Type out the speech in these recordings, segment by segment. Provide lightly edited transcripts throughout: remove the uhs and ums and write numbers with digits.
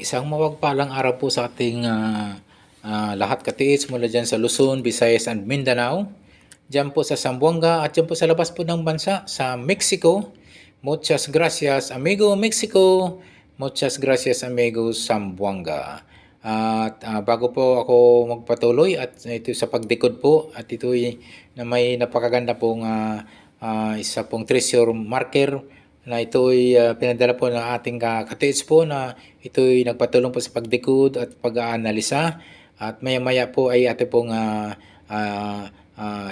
Isang mapagpalang araw po sa ating lahat katiits mula dyan sa Luzon, Visayas and Mindanao. Dyan po sa Zamboanga at dyan po sa labas po ng bansa sa Mexico. Muchas gracias amigo Mexico. Muchas gracias amigo Zamboanga. At bago po ako magpatuloy at ito sa pagdikod po at ito na may napakaganda pong isa pong treasure marker na ito ay pinadala po ng ating katiits po na ito ay nagpatulong po sa pagdekod at pag-aanalisa at maya-maya po ay ate pong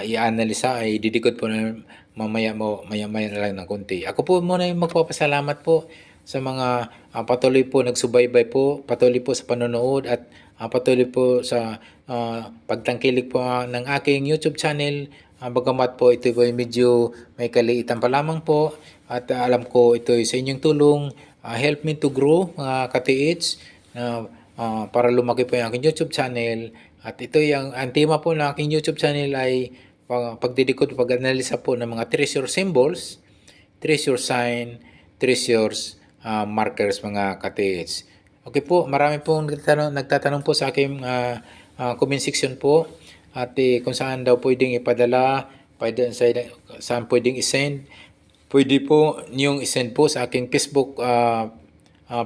i-analisa ay didikod po na maya-maya na lang ng konti. Ako po muna yung magpapasalamat po sa mga patuloy po nagsubaybay po, patuloy po sa panonood at patuloy po sa pagtangkilik po ng aking YouTube channel. Bagamat po ito ay medyo may kaliitan pa lamang po at alam ko ito ay sa inyong tulong. Help me to grow mga katiits para lumaki po yung aking YouTube channel. At ito yung ang tema po ng aking YouTube channel ay pagdidikot, pag-analisa po ng mga treasure symbols, treasure sign, treasures markers mga katiits. Okay po, marami pong nagtatanong po sa aking comment section po at kung saan daw pwedeng ipadala, saan pwedeng isend. Pwede po niyong isend po sa aking Facebook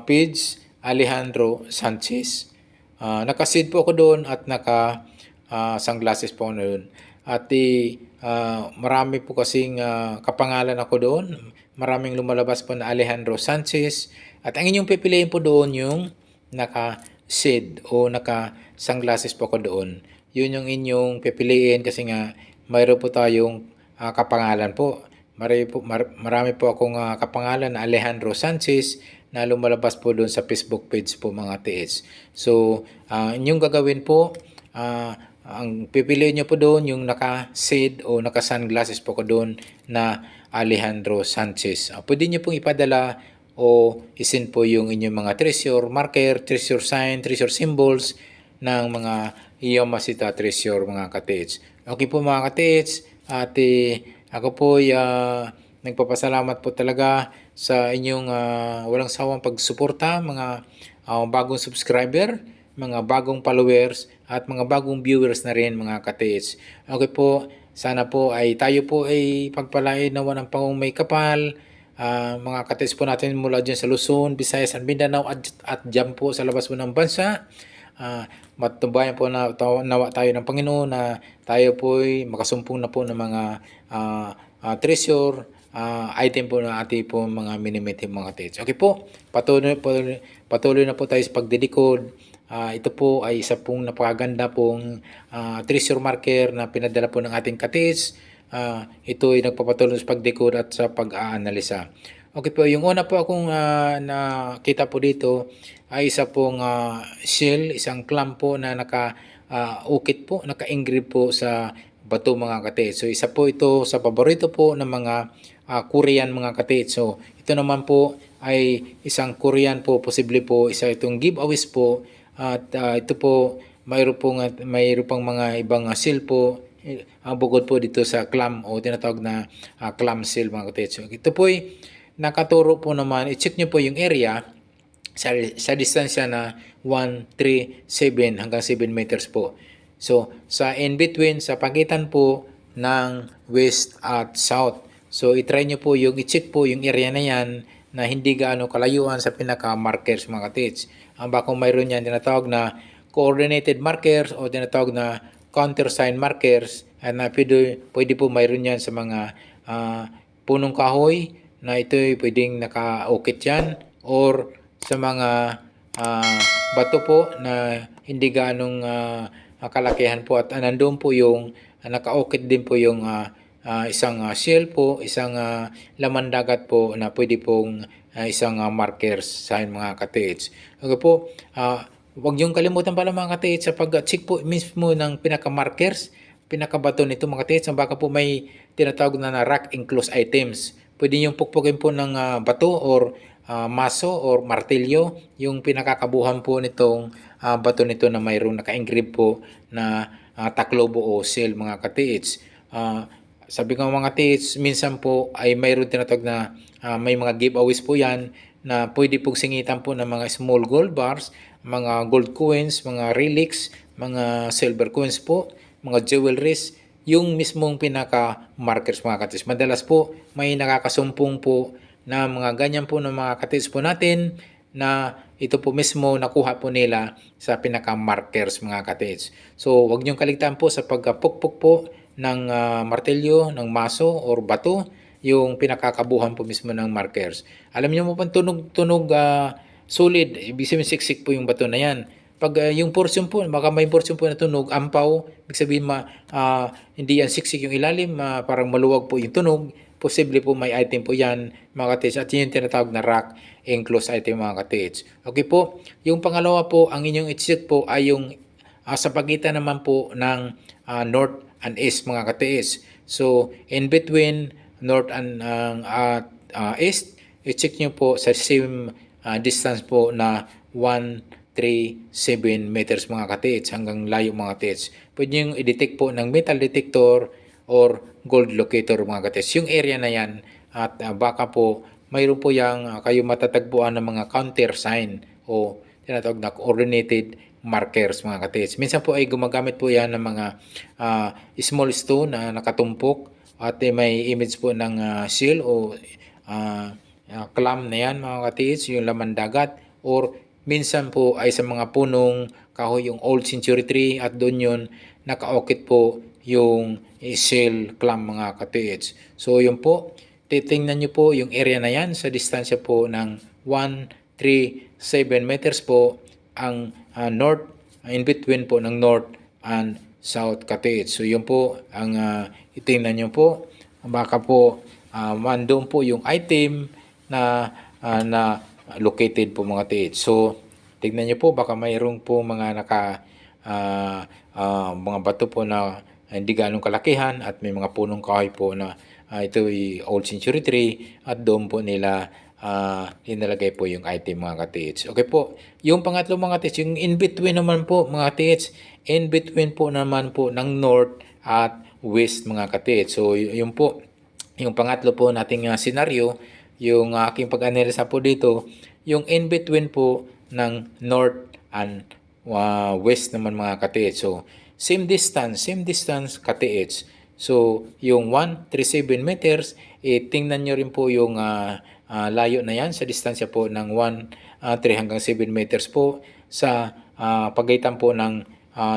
page, Alejandro Sanchez. Naka-seed po ako doon at naka-sunglasses po ako doon. At marami po kasing kapangalan ako doon. Maraming lumalabas po na Alejandro Sanchez. At ang inyong pipiliin po doon yung naka-seed o naka-sunglasses po ako doon. Yun yung inyong pipiliin kasi nga mayroon po tayong kapangalan po. Marami po akong kapangalan na Alejandro Sanchez na lumalabas po doon sa Facebook page po mga tiits. So, inyong gagawin po, ang pipiliin nyo po doon yung naka-shade o naka-sunglasses po ko doon na Alejandro Sanchez. Pwede nyo pong ipadala o isin po yung inyong mga treasure marker, treasure sign, treasure symbols ng mga Yamasita treasure mga katiits. Okay po mga katiits, at ako po nagpapasalamat po talaga sa inyong walang sawang pagsuporta, mga bagong subscriber, mga bagong followers, at mga bagong viewers na rin mga katiits. Okay po, sana po ay tayo po ay pagpalain nawa ng Panginoong may kapal. Mga katiits po natin mula dyan sa Luzon, Visayas at Mindanao at dyan po sa labas mo ng bansa. Matubayan po na nawa tayo ng Panginoon na tayo po ay makasumpong na po ng mga treasure item po na ating po mga minimitim mga katiits. Okay po, patuloy na po tayo sa pagdidikod. Ito po ay isa pong napakaganda pong treasure marker na pinadala po ng ating katiits. Ito ay nagpapatuloy sa pagdikod at sa pag-aanalisa. Okay po, yung una po akong nakita po dito ay isa pong shell, isang clamp po na naka-ukit po, naka-engrave po sa bato mga katiits. So isa po ito sa paborito po ng mga Korean mga katiits. So ito naman po ay isang Korean po, posible po isa itong giveaways po. At ito po mayroon pang mga ibang shell po bukod po dito sa clam o tinatawag na clam shell mga katiits. So ito po ay nakaturo po naman, i-check nyo po yung area sa distansya na 1, 3, 7 hanggang 7 meters po. So, sa in-between, sa pagitan po ng west at south. So, i-try nyo po i-check po yung area na yan na hindi gaano kalayuan sa pinaka-markers mga katiits. Ang bakong mayroon yan, tinatawag na coordinated markers o tinatawag na countersign markers. At pwede po mayroon yan sa mga punong kahoy na ito ay pwedeng naka-ukit yan or sa mga bato po na hindi ganong kalakihan po at nandoon po yung naka-ukit din po yung isang shell po, isang laman dagat po na pwede pong isang markers sa mga katiits. Okay po, huwag niyong kalimutan pala mga katiits sa pag-check po mismo ng pinaka-markers, pinaka-bato nito mga katiits. Baka po may tinatawag na rock enclosed items. Pwede niyong pukpukin po ng bato or maso or martilyo yung pinakakabuhan po nitong bato nito na mayroong naka-engrave po na taklobo o seal mga katiits. Sabi ko mga katiits, minsan po ay mayroong tinatawag na may mga giveaways po yan na pwede pong singitan po ng mga small gold bars, mga gold coins, mga relics, mga silver coins po, mga jewelries, yung mismong pinaka-markers mga katids. Madalas po may nakakasumpong po na mga ganyan po ng mga katids po natin na ito po mismo nakuha po nila sa pinaka-markers mga katids. So huwag niyong kaligtaan po sa pagpukpok po ng martelyo, ng maso or bato, yung pinakakabuhan po mismo ng markers. Alam niyo mo pang tunog solid, ibig sabihin siksik po yung bato na yan. Pag yung portion po, baka may portion po na tunog, ampaw, ibig sabihin hindi yan siksik yung ilalim, parang maluwag po yung tunog, posible po may item po yan mga katids. At yun yung tinatawag na rock enclosed item mga katids. Okay po, yung pangalawa po, ang inyong i-check po ay yung sa pagitan naman po ng north and east mga katids. So, in between north and east, i-check nyo po sa same distance po na 137 meters mga katids hanggang layo mga katids. Pwede nyo i-detect po ng metal detector or gold locator mga katids. Yung area na yan at baka po mayroon po yung kayo matatagpuan ng mga counter sign o tinatawag na coordinated markers mga katids. Minsan po ay gumagamit po yan ng mga small stone na nakatumpok at may image po ng seal o clam na yan mga katids, yung laman dagat, or minsan po ay sa mga punong kahoy, yung old century tree, at doon yun nakaokit po yung seal clam mga katids. So yun po, titingnan nyo po yung area na yan sa distansya po ng 137 meters po ang north, in between po ng north and south katids. So yun po ang itingnan nyo po. Baka po doon po yung item na located po mga katids. So tingnan nyo po, baka mayroong po mga mga bato po na hindi ganong kalakihan at may mga punong kahoy po na ito ay old century tree at doon po nila inalagay po yung item mga katids. Okay po. Yung pangatlo mga katids, yung in between naman po mga katids, in between po naman po ng north at west mga katids. So yung po, yung pangatlo po nating scenario, yung aking pag-analisa po dito, yung in between po ng north and west naman mga katids. So same distance katids. So yung 137 meters, tingnan nyo rin po yung layo na yan sa distansya po ng 3 hanggang 7 meters po sa pagitan po ng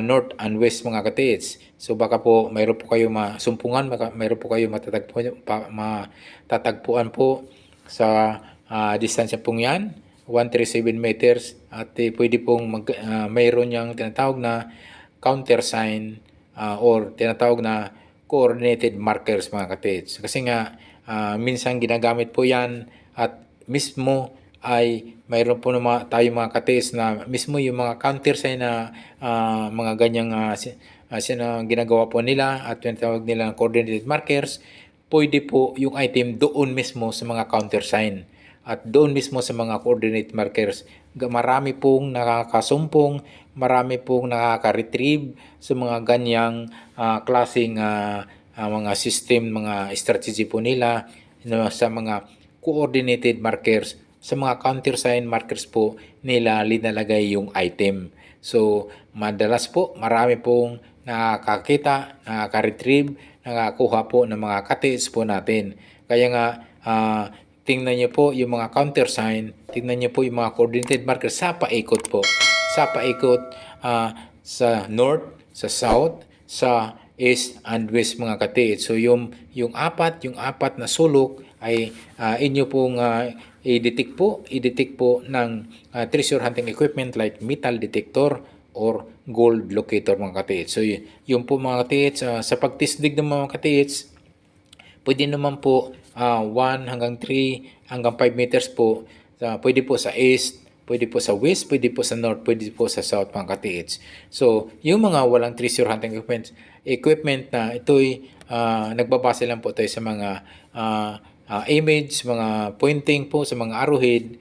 north and west mga katids. So baka po mayroon po kayo masumpungan, mayroon po kayo matatagpuan po sa distansya pong yan, 137 meters, at pwede pong mayroon yung tinatawag na counter sign or tinatawag na coordinated markers mga katids. Kasi nga minsan ginagamit po yan at mismo ay mayroon po naman tayo mga katids na mismo yung mga counter sign na mga ganyang ginagawa po nila at tinatawag nila coordinated markers, pwede po yung item doon mismo sa mga counter sign at doon mismo sa mga coordinate markers. Marami pong nakakasumpong, marami pong nakaka-retrieve sa mga ganyang klaseng mga system, mga strategy po nila sa mga coordinated markers, sa mga countersign markers po nila linalagay yung item. So madalas po marami pong nakakakita, nakaka-retrieve, nakakuha po ng mga katids po natin. Kaya nga tingnan nyo po yung mga countersign, tingnan nyo po yung mga coordinated markers sa paikot po. Sa paikot sa north, sa south, sa east and west mga katids. So yung apat na sulok ay inyo pong i-detect po ng treasure hunting equipment like metal detector or gold locator mga katids. So yung po mga katids, sa pagtisdig ng mga katids, pwede naman po 1 hanggang 3 hanggang 5 meters po. Pwede po sa east, pwede po sa west, pwede po sa north, pwede po sa south mga katids. So yung mga walang treasure hunting equipment na ito'y nagbabase lang po tayo sa mga image, mga pointing po sa mga arrowhead.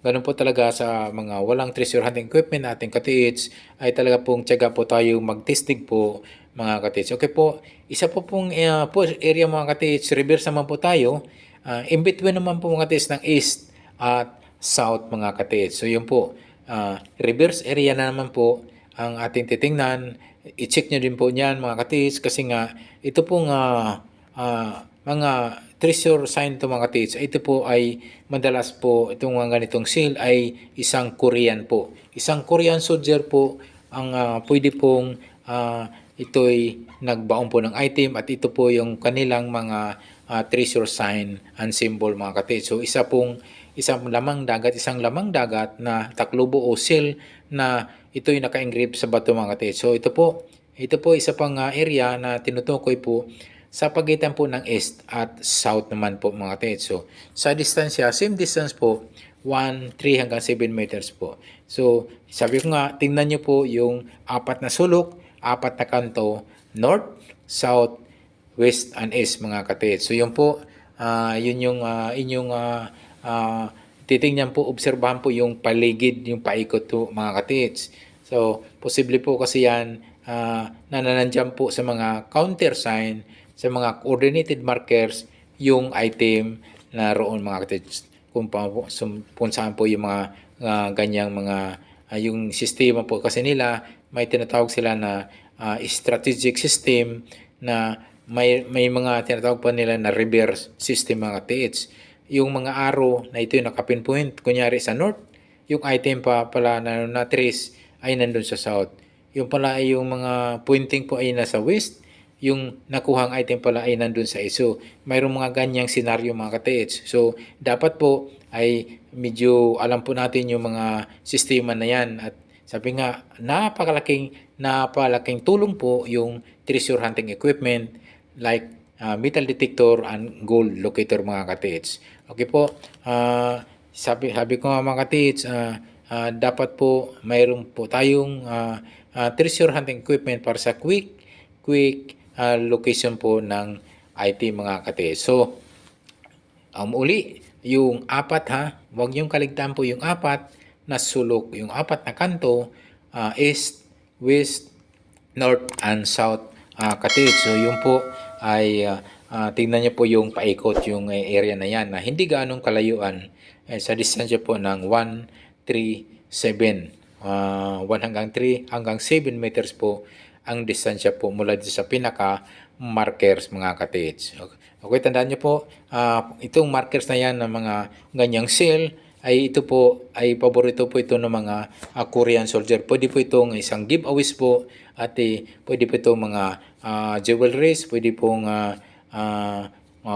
Ganun po talaga sa mga walang treasure hunting equipment nating katids ay talaga pong tiyaga po tayo magtistig po mga katids. Okay po, isa po pong area mga katids, reverse naman po tayo. In between naman po mga katids ng east at south mga katiits. So yun po, reverse area na naman po ang ating titingnan. I-check nyo din po niyan mga katiits kasi nga ito pong mga treasure sign to mga katiits. Ito po ay madalas po itong mga ganitong seal ay isang Korean po. Isang Korean soldier po ang pwede pong ito'y nagbaon po ng item at ito po yung kanilang mga treasure sign and symbol mga katiits. So isang lamang dagat na taklubo o seal na ito'y naka-engrave sa bato mga katiits. So ito po isa pang area na tinutukoy po sa pagitan po ng east at south naman po mga katiits. So sa distansya, same distance po, 3 hanggang 7 meters po. So sabi ko nga, tingnan nyo po yung apat na sulok, apat na kanto, north, south, west, and east mga katiits. So yun po, yun yung inyong titingnan po, obserbahan po yung paligid, yung paikot po mga katiits. So posible po kasi yan nanandyan po sa mga counter sign, sa mga coordinated markers, yung item na roon mga katiits. Kung saan po yung mga ganyang mga yung sistema po kasi nila, may tinatawag sila na strategic system na may mga tinatawag pa nila na reverse system mga katiits. Yung mga arrow na ito yung nakapinpoint, kunyari sa north, yung item pa pala na trace ay nandun sa south. Yung pala ay yung mga pointing po ay nasa west, yung nakuhang item pala ay nandun sa east. So, mayroong mga ganyang senaryo mga katiits. So, dapat po ay medyo alam po natin yung mga sistema na yan. At sabi nga, napakalaking tulong po yung treasure hunting equipment like metal detector and gold locator mga katiits. Okay po, sabi ko nga mga katiits, dapat po mayroon po tayong treasure hunting equipment para sa quick location po ng IT mga katiits. So, uli, yung apat huwag niyong kaligtaan po yung apat na sulok, yung apat na kanto, east, west, north, and south katiits. So, yun po ay tingnan niyo po yung paikot, yung area na yan na hindi gaanong kalayuan sa distansya po ng 1, 3, 7. 1 hanggang 3 hanggang 7 meters po ang distansya po mula sa pinaka markers mga katiits. Okay, tandaan niyo po, itong markers na yan ng mga ganyang seal ay ito po ay paborito po ito ng mga Korean soldier. Pwede po itong isang giveaways po at pwede po itong mga jewelries, pwede pong mga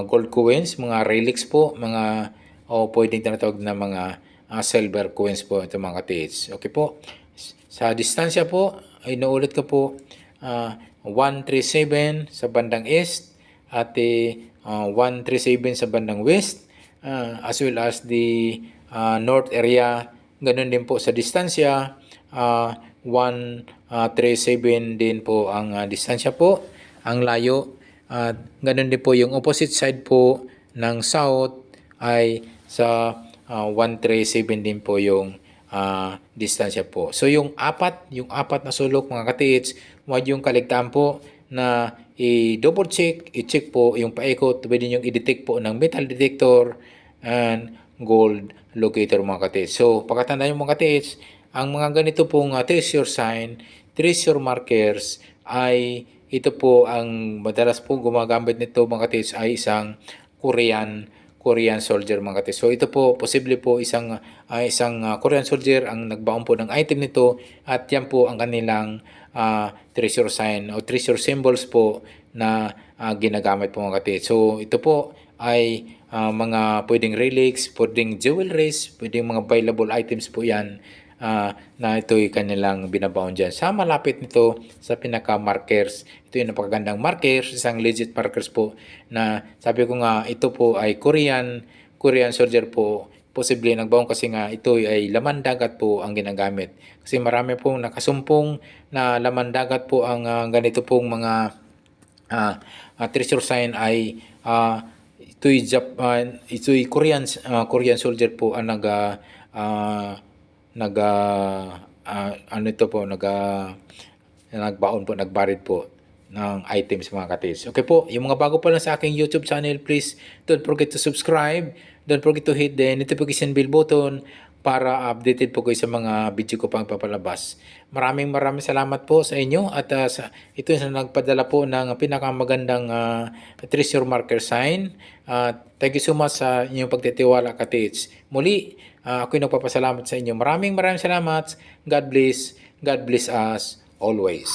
gold coins, mga relics po, mga pwedeng tinatawag na mga silver coins po ito mga katiits. Okay po, sa distansya po ay naulit ko po 137 sa bandang east at 137 sa bandang west, as well as the north area. Ganun din po sa distansya, 137 din po ang distansya po, ang layo. At ganun din po yung opposite side po ng south ay sa 137 din po yung distansya po. So yung apat na sulok mga katiits, huwag yung kaligtaan po na i-double check, i-check po yung paikot. Pwede nyo i-detect po ng metal detector and gold locator mga katiits. So pagkatandaan yung mga katiits, ang mga ganito pong treasure sign, treasure markers ay ito po ang madalas po gumagamit nito mga katiits ay isang Korean soldier mga katiits. So ito po posible po isang Korean soldier ang nagbaon po ng item nito at yan po ang kanilang treasure sign o treasure symbols po na ginagamit po mga katiits. So ito po ay mga pwedeng relics, pwedeng jewelries, pwedeng mga valuable items po yan na ito'y kanilang binabaon dyan. Sa malapit nito sa pinaka-markers, ito yung napakagandang markers, isang legit markers po na sabi ko nga ito po ay Korean soldier po. Posible nagbaon kasi nga ito ay laman dagat po ang ginagamit. Kasi marami pong nakasumpong na laman dagat po ang ganito pong mga treasure sign ay ito'y Korean soldier po ang nagbarid po ng items mga katiits. Okay po, yung mga bago pa lang sa aking YouTube channel, please don't forget to subscribe, don't forget to hit the notification bell button para updated po kayo sa mga video ko pang papalabas. Maraming salamat po sa inyo at ito yung nagpadala po ng pinakamagandang treasure marker sign. Thank you so much sa inyong pagtitiwala, Katits. Muli, ako'y nagpapasalamat sa inyo. Maraming salamat. God bless us always.